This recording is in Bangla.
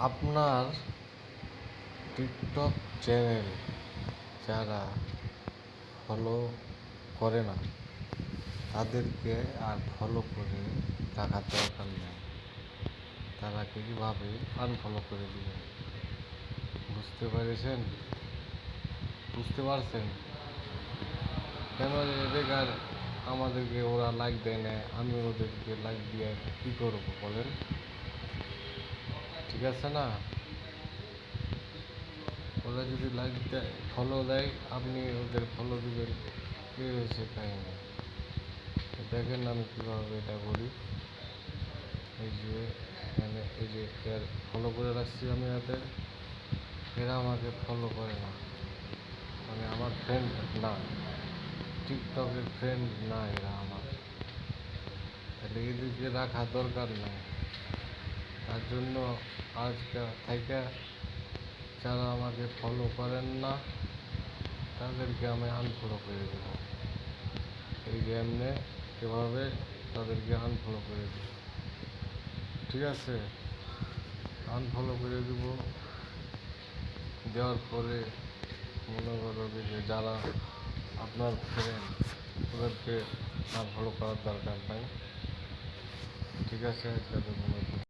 আপনার টিকটক চ্যানেল যারা ফলো করে না তাদেরকে আর ফলো করে রাখার দরকার নেই। তারা কীভাবে আনফলো করে দিবেন বুঝতে পেরেছেন? বুঝতে পারছেন কেন যে বেকার আমাদেরকে ওরা লাইক দেয় না, আমি ওদেরকে লাইক দিয়ে কী করবো বলেন? ঠিক আছে না? ওরা যদি লাইক দেয় ফলো দেয় আপনি ওদের ফলো দিবেন, কী হয়েছে কাহিনি? দেখেন আমি কীভাবে এটা করি। এই যে এই যে ফলো করে রাখছি আমি এরা আমাকে ফলো করে না, মানে আমার ফ্রেন্ড না, টিকটকের ফ্রেন্ড না এরা আমার। তাহলে এদেরকে রাখা দরকার নাই। তার জন্য আজকে থেকে যারা আমাকে ফলো করেন না তাদেরকে আমি আনফলো করে দেব। এই যে এভাবে তাদেরকে আনফলো করে দেব, ঠিক আছে? আনফলো করে দেব। দেওয়ার পরে মনে করো যে যারা আপনার ফ্রেন্ড ওদেরকে আনফলো করার দরকার নাই, ঠিক আছে?